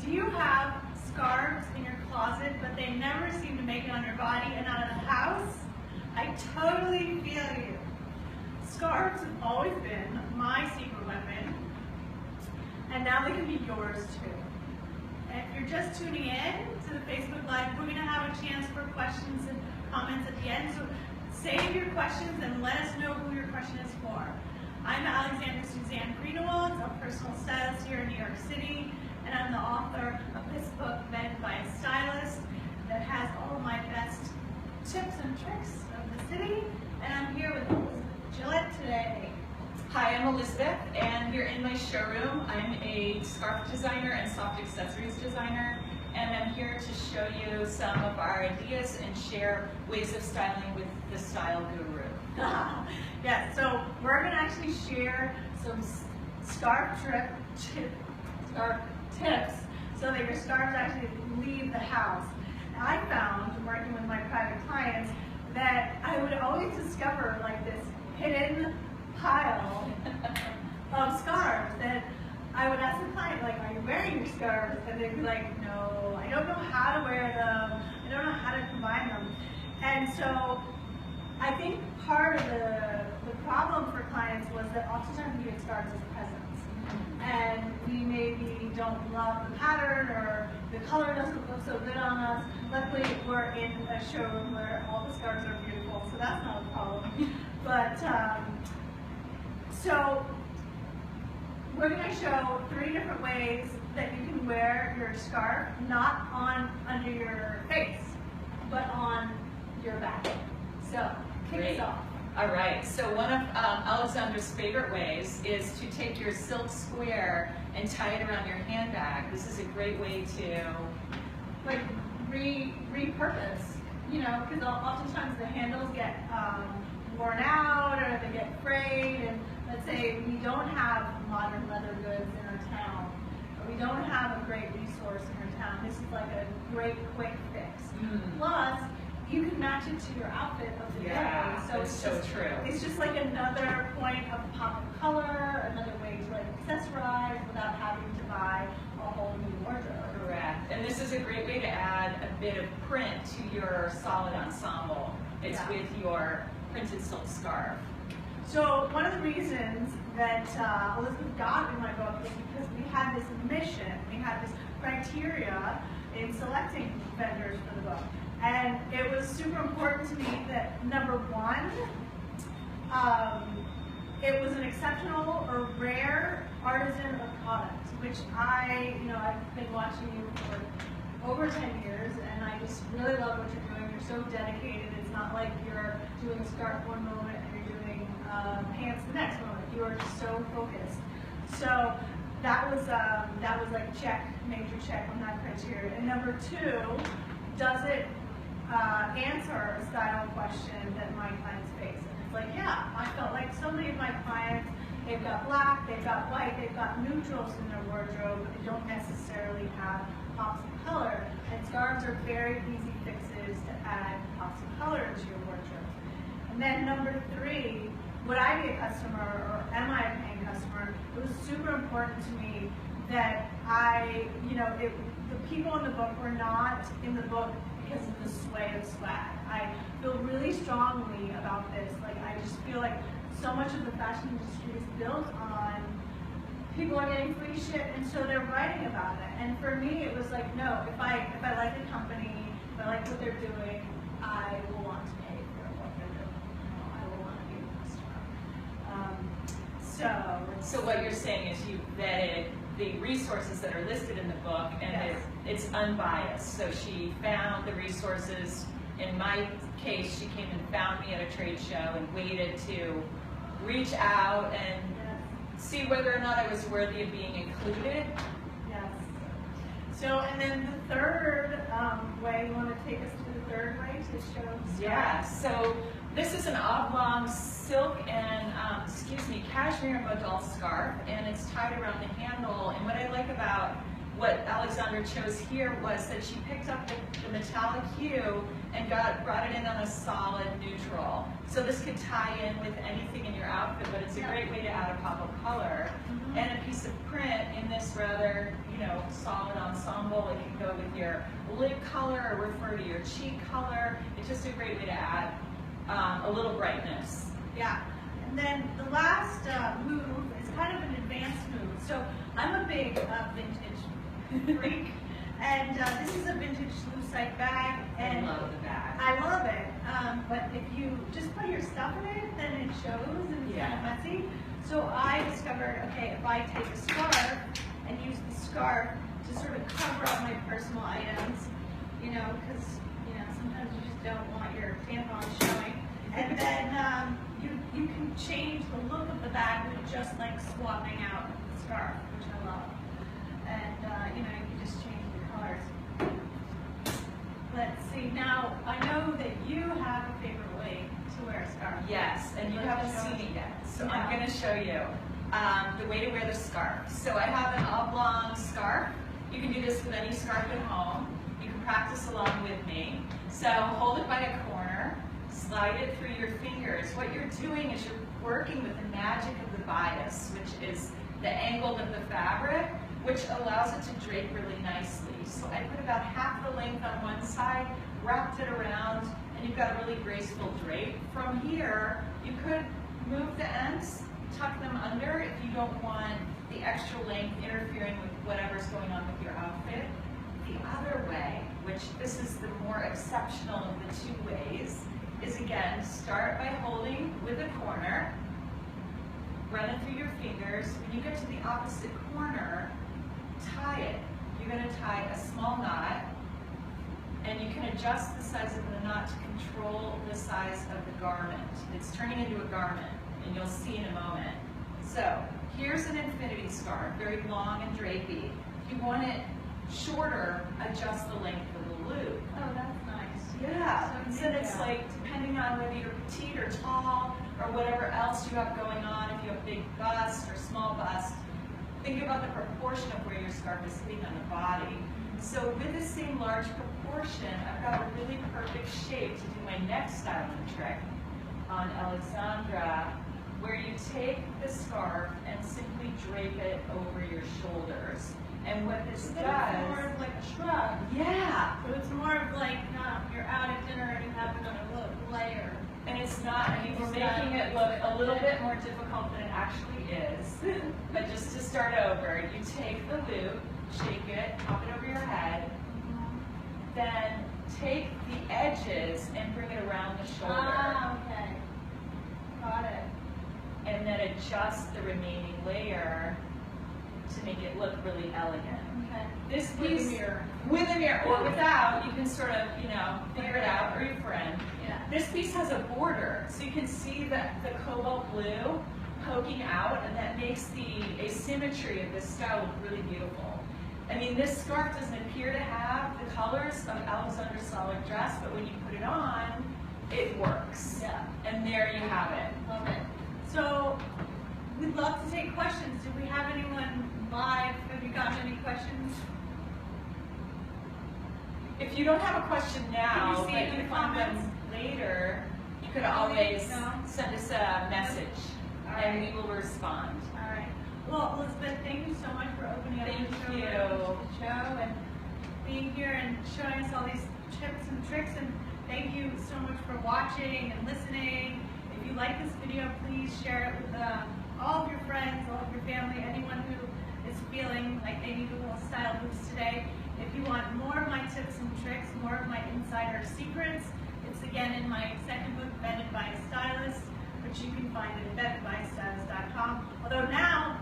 Do you have scarves in your closet, but they never seem to make it on your body and out of the house? I totally feel you. Scarves have always been my secret weapon, and now they can be yours too. And if you're just tuning in to the Facebook Live, we're going to have a chance for questions and comments at the end, so save your questions and let us know who your question is for. I'm Alexandra Greenawalt, a personal stylist here in New York City, and I'm the author of this book, Men by a Stylist, that has all of my best tips and tricks of the city, and I'm here with ElizabethGillett today. Hi, I'm Elizabeth, and here in my showroom, I'm a scarf designer and soft accessories designer, and I'm here to show you some of our ideas and share ways of styling with the style guru. Yeah, so we're going to actually share some scarf tips so that your scarves actually leave the house. And I found, working with my private clients, that I would always discover like this hidden pile of scarves that I would ask the client, like, are you wearing your scarves? And they'd be like, no, I don't know how to wear them. I don't know how to combine them. And so I think part of the problem for clients was that oftentimes we get scarves as presents. And we maybe don't love the pattern or the color doesn't look so good on us. Luckily, we're in a showroom where all the scarves are beautiful, so that's not a problem. But, so we're going to show 3 different ways that you can wear your scarf, not under your face, but on your back. So, kick us off. All right, so one of Alexandra's favorite ways is to take your silk square and tie it around your handbag. This is a great way to like repurpose, you know, because oftentimes the handles get worn out or they get frayed, and let's say we don't have modern leather goods in our town, or we don't have a great resource in our town. This is like a great quick fix. Plus, you can match it to your outfit of the day. So it's so true. It's just like another point of pop of color, another way to like accessorize without having to buy a whole new wardrobe. Correct. And this is a great way to add a bit of print to your solid ensemble. It's with your printed silk scarf. So one of the reasons that Elizabeth got in my book is because we had this mission, we had this criteria in selecting vendors for the book. And it was super important to me that, number one, it was an exceptional or rare artisan or product, which I've been watching you for over 10 years, and I just really love what you're doing. You're so dedicated. It's not like you're doing a scarf one moment and you're doing pants the next moment. You are just so focused. So that was like major check on that criteria. And number 2, does it answer a style question that my clients face? And it's like, yeah, I felt like so many of my clients, they've got black, they've got white, they've got neutrals in their wardrobe, but they don't necessarily have pops of color. And scarves are very easy fixes to add pops of color into your wardrobe. And then number 3, would I be a customer or am I a paying customer? It was super important to me that the people in the book were not in the book because of the sway of swag. I feel really strongly about this. Like, I just feel like so much of the fashion industry is built on people are getting free shit, and so they're writing about it. And for me, it was like, no, if I like a company, if I like what they're doing, I will want to pay for what they're doing. I will want to be a customer. So what you're saying is you vetted the resources that are listed in the book, and it's unbiased. So she found the resources. In my case, she came and found me at a trade show and waited to reach out and see whether or not I was worthy of being included. Yes. So, and then the third way, you want to take us to the third way to show? Yeah. So this is an oblong silk and cashmere modal scarf, and it's tied around the handle. And what I like about what Alexandra chose here was that she picked up the metallic hue and brought it in on a solid neutral. So this could tie in with anything in your outfit, but it's a great way to add a pop of color. And a piece of print in this rather, solid ensemble. It can go with your lip color or refer to your cheek color. It's just a great way to add a little brightness. Yeah. And then the last move is kind of an advanced move. So I'm a big vintage freak, and this is a vintage lucite bag. And I love the bag. I love it. But if you just put your stuff in it, then it shows and it's kind of messy. So I discovered, okay, if I take a scarf and use the scarf to sort of cover up my personal items, because sometimes you just don't want your tampons showing. And then you can change the look of the bag with just like swapping out the scarf, which I love. And you can just change the colors. Let's see. Now I know that you have a favorite way to wear a scarf. Yes, and you haven't seen it yet, so I'm going to show you the way to wear the scarf. So I have an oblong scarf. You can do this with any scarf at home. You can practice along with me. So hold it by a corner, slide it through your fingers. What you're doing is you're working with the magic of the bias, which is the angle of the fabric, which allows it to drape really nicely. So I put about half the length on one side, wrapped it around, and you've got a really graceful drape. From here, you could move the ends, tuck them under if you don't want the extra length interfering with whatever's going on with your outfit. The other way, which this is the more exceptional of the two ways, is again, start by holding with a corner, run it through your fingers. When you get to the opposite corner, tie it. You're going to tie a small knot, and you can adjust the size of the knot to control the size of the garment. It's turning into a garment, and you'll see in a moment. So here's an infinity scarf, very long and drapey. If you want it shorter, adjust the length of the loop. Oh, that's nice. Yeah, so it's like, depending on whether you're petite or tall, or whatever else you have going on, if you have big bust or small bust, think about the proportion of where your scarf is sitting on the body. So with the same large proportion, I've got a really perfect shape to do my next styling trick on Alexandra, where you take the scarf and simply drape it over your shoulders. And what this does... It's more of like a shrug. Yeah. So it's more of like, you're out at dinner and you have another layer. And it's not, we're making it look a little bit more difficult than it actually is. But just to start over, you take the loop, shake it, pop it over your head, then take the edges and bring it around the shoulder. Ah, okay. Got it. And then adjust the remaining layer to make it look really elegant. Okay. This With piece, a mirror. with a mirror, or without, you can sort of, figure it out, or your friend. Yeah. This piece has a border, so you can see the cobalt blue poking out, and that makes the asymmetry of this style look really beautiful. I mean, this scarf doesn't appear to have the colors of Alexandra's solid dress, but when you put it on, it works. Yeah. And there you have it. Love it. So, we'd love to take questions. Do we have anyone live? Have you gotten any questions? If you don't have a question now, Can you see it but in you the find them comments? later, you could always No? send us a message, All and right. we will respond. All right. Well, Elizabeth, thank you so much for opening up Thank the you. show and being here and showing us all these tips and tricks. And thank you so much for watching and listening. If you like this video, please share it with all of your friends, all of your family, anyone who is feeling like they need a little style boost today. If you want more of my tips and tricks, more of my insider secrets, it's again in my second book, Vetted by a Stylist, which you can find at vetted by a stylist.com. Although now